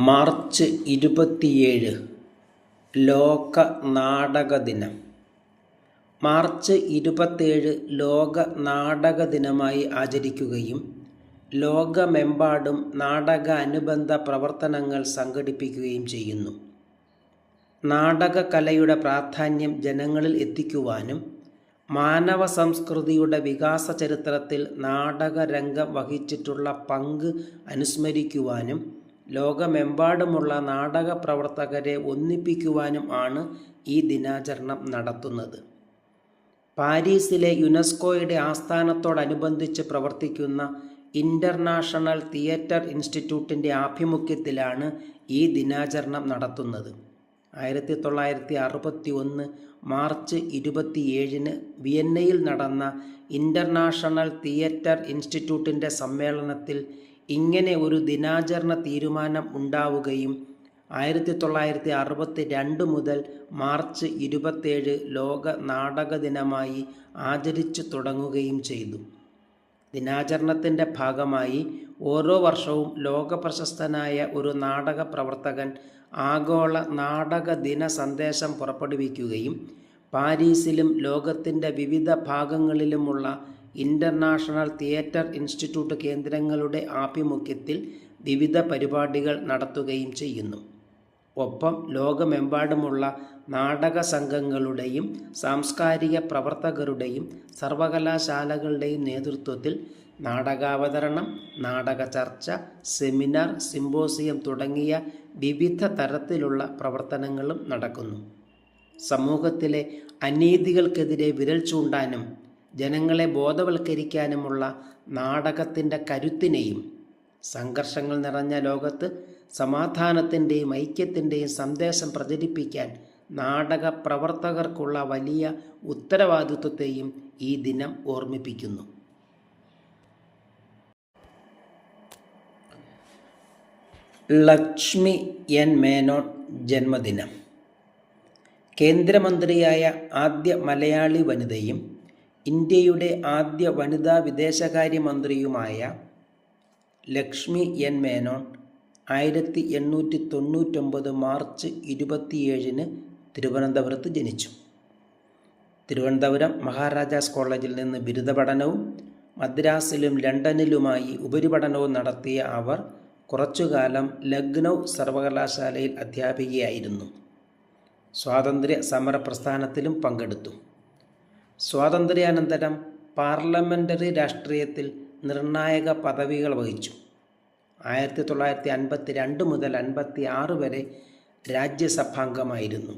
March 27 ലോക നാടക ദിനം. മാർച്ച് 27 ലോക നാടക ദിനമായി ആചരിക്കുകയും ലോകമെമ്പാടും നാടക അനുബന്ധ പ്രവർത്തനങ്ങൾ സംഘടിപ്പിക്കുകയും ചെയ്യുന്നു. നാടകകലയുടെ പ്രാധാന്യം ജനങ്ങളിൽ എത്തിക്കുവാനും മാനവ സംസ്കൃതിയുടെ വികാസ ചരിത്രത്തിൽ നാടകരംഗം വഹിച്ചിട്ടുള്ള പങ്ക് അനുസ്മരിക്കുവാനും ലോകമെമ്പാടുമുള്ള നാടക പ്രവർത്തകരെ ഒന്നിപ്പിക്കുവാനും ആണ് ഈ ദിനാചരണം നടത്തുന്നത്. പാരീസിലെ യുനെസ്കോയുടെ ആസ്ഥാനത്തോടനുബന്ധിച്ച് പ്രവർത്തിക്കുന്ന ഇൻ്റർനാഷണൽ തിയേറ്റർ ഇൻസ്റ്റിറ്റ്യൂട്ടിൻ്റെ ആഭിമുഖ്യത്തിലാണ് ഈ ദിനാചരണം നടത്തുന്നത്. 1961 മാർച്ച് 27 വിയന്നയിൽ നടന്ന ഇൻ്റർനാഷണൽ തിയേറ്റർ ഇൻസ്റ്റിറ്റ്യൂട്ടിൻ്റെ സമ്മേളനത്തിൽ ഇങ്ങനെ ഒരു ദിനാചരണ തീരുമാനം ഉണ്ടാവുകയും 1962 മുതൽ മാർച്ച് 27 ലോക നാടക ദിനമായി ആചരിച്ചു തുടങ്ങുകയും ചെയ്തു. ദിനാചരണത്തിൻ്റെ ഭാഗമായി ഓരോ വർഷവും ലോകപ്രശസ്തനായ ഒരു നാടക പ്രവർത്തകൻ ആഗോള നാടക ദിന സന്ദേശം പുറപ്പെടുവിക്കുകയും പാരീസിലും ലോകത്തിൻ്റെ വിവിധ ഭാഗങ്ങളിലുമുള്ള ഇൻ്റർനാഷണൽ തിയേറ്റർ ഇൻസ്റ്റിറ്റ്യൂട്ട് കേന്ദ്രങ്ങളുടെ ആഭിമുഖ്യത്തിൽ വിവിധ പരിപാടികൾ നടത്തുകയും ചെയ്യുന്നു. ഒപ്പം ലോകമെമ്പാടുമുള്ള നാടക സംഘങ്ങളുടെയും സാംസ്കാരിക പ്രവർത്തകരുടെയും സർവകലാശാലകളുടെയും നേതൃത്വത്തിൽ നാടകാവതരണം, നാടക ചർച്ച, സെമിനാർ, സിമ്പോസിയം തുടങ്ങിയ വിവിധ തരത്തിലുള്ള പ്രവർത്തനങ്ങളും നടക്കുന്നു. സമൂഹത്തിലെ അനീതികൾക്കെതിരെ വിരൽ ചൂണ്ടാനും ജനങ്ങളെ ബോധവൽക്കരിക്കാനുമുള്ള നാടകത്തിൻ്റെ കരുത്തിനെയും സംഘർഷങ്ങൾ നിറഞ്ഞ ലോകത്ത് സമാധാനത്തിൻ്റെയും ഐക്യത്തിൻ്റെയും സന്ദേശം പ്രചരിപ്പിക്കാൻ നാടക പ്രവർത്തകർക്കുള്ള വലിയ ഉത്തരവാദിത്വത്തെയും ഈ ദിനം ഓർമ്മിപ്പിക്കുന്നു. ലക്ഷ്മി എൻ മേനോൻ ജന്മദിനം. കേന്ദ്രമന്ത്രിയായ ആദ്യ മലയാളി വനിതയും ഇന്ത്യയുടെ ആദ്യ വനിതാ വിദേശകാര്യമന്ത്രിയുമായ ലക്ഷ്മി എൻ മേനോൻ 1899 മാർച്ച് 27 തിരുവനന്തപുരത്ത് ജനിച്ചു. തിരുവനന്തപുരം മഹാരാജാസ് കോളേജിൽ നിന്ന് ബിരുദ പഠനവും മദ്രാസിലും ലണ്ടനിലുമായി ഉപരിപഠനവും നടത്തിയ അവർ കുറച്ചുകാലം ലക്നൗ സർവകലാശാലയിൽ അധ്യാപികയായിരുന്നു. സ്വാതന്ത്ര്യ സമര പ്രസ്ഥാനത്തിലും പങ്കെടുത്തു. സ്വാതന്ത്ര്യാനന്തരം പാർലമെൻ്ററി രാഷ്ട്രീയത്തിൽ നിർണായക പദവികൾ വഹിച്ചു. 1952 മുതൽ 1956 വരെ രാജ്യസഭാംഗമായിരുന്നു.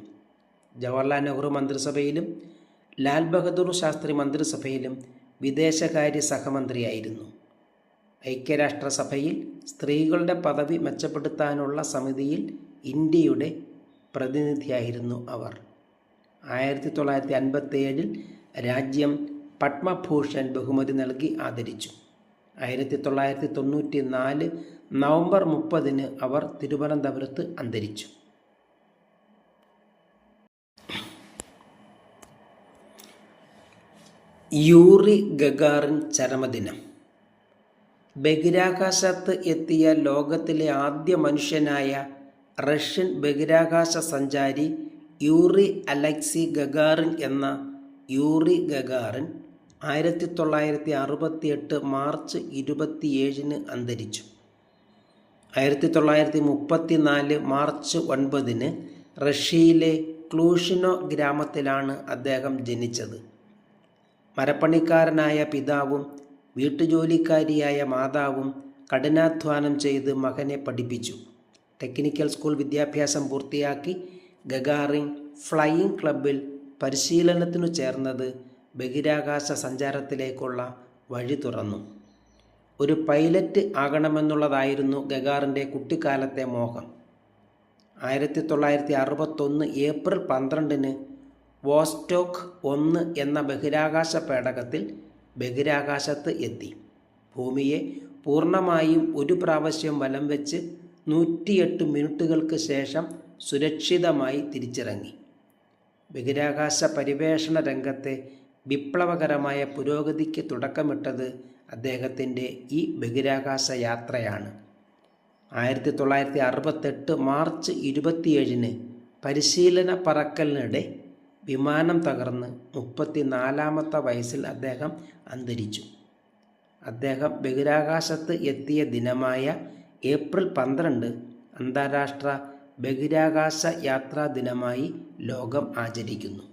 ജവഹർലാൽ നെഹ്റു മന്ത്രിസഭയിലും ലാൽ ബഹദൂർ ശാസ്ത്രി മന്ത്രിസഭയിലും വിദേശകാര്യ സഹമന്ത്രിയായിരുന്നു. ഐക്യരാഷ്ട്രസഭയിൽ സ്ത്രീകളുടെ പദവി മെച്ചപ്പെടുത്താനുള്ള സമിതിയിൽ ഇന്ത്യയുടെ പ്രതിനിധിയായിരുന്നു അവർ. 1957 രാജ്യം പത്മഭൂഷൺ ബഹുമതി നൽകി ആദരിച്ചു. 1994 നവംബർ 30 അവർ തിരുവനന്തപുരത്ത് അന്തരിച്ചു. യൂറി ഗഗാറിൻ ചരമദിനം. ബഹിരാകാശത്ത് എത്തിയ ലോകത്തിലെ ആദ്യ മനുഷ്യനായ റഷ്യൻ ബഹിരാകാശ സഞ്ചാരി യൂറി അലക്സി ഗഗാറിൻ എന്ന യൂറി ഗഗാറിൻ 1968 മാർച്ച് 27 അന്തരിച്ചു. 1934 മാർച്ച് 9 റഷ്യയിലെ ക്ലൂഷിനോ ഗ്രാമത്തിലാണ് അദ്ദേഹം ജനിച്ചത്. മരപ്പണിക്കാരനായ പിതാവും വീട്ടുജോലിക്കാരിയായ മാതാവും കഠിനാധ്വാനം ചെയ്ത് മകനെ പഠിപ്പിച്ചു. ടെക്നിക്കൽ സ്കൂൾ വിദ്യാഭ്യാസം പൂർത്തിയാക്കി ഗഗാറിൻ ഫ്ലൈയിങ് ക്ലബിൽ പരിശീലനത്തിനു ചേർന്നത് ബഹിരാകാശ സഞ്ചാരത്തിലേക്കുള്ള വഴി തുറന്നു. ഒരു പൈലറ്റ് ആകണമെന്നുള്ളതായിരുന്നു ഗഗാറിൻ്റെ കുട്ടിക്കാലത്തെ മോഹം. 1961 ഏപ്രിൽ 12 വോസ്റ്റോക്ക് 1 എന്ന ബഹിരാകാശ പേടകത്തിൽ ബഹിരാകാശത്ത് എത്തി. ഭൂമിയെ പൂർണ്ണമായും ഒരു പ്രാവശ്യം വലം വെച്ച് 108 മിനിറ്റുകൾക്ക് ശേഷം സുരക്ഷിതമായി തിരിച്ചിറങ്ങി. ബഹിരാകാശ പരിവേഷണ രംഗത്തെ വിപ്ലവകരമായ പുരോഗതിക്ക് തുടക്കമിട്ടത് അദ്ദേഹത്തിൻ്റെ ഈ ബഹിരാകാശ യാത്രയാണ്. 1968 മാർച്ച് 27 പരിശീലന പറക്കലിനിടെ വിമാനം തകർന്ന് 34-ാമത്തെ വയസ്സിൽ അദ്ദേഹം അന്തരിച്ചു. അദ്ദേഹം ബഹിരാകാശത്ത് എത്തിയ ദിനമായ ഏപ്രിൽ 12 അന്താരാഷ്ട്ര ബഹിരാകാശ യാത്രാ ദിനമായി ലോകം ആചരിക്കുന്നു.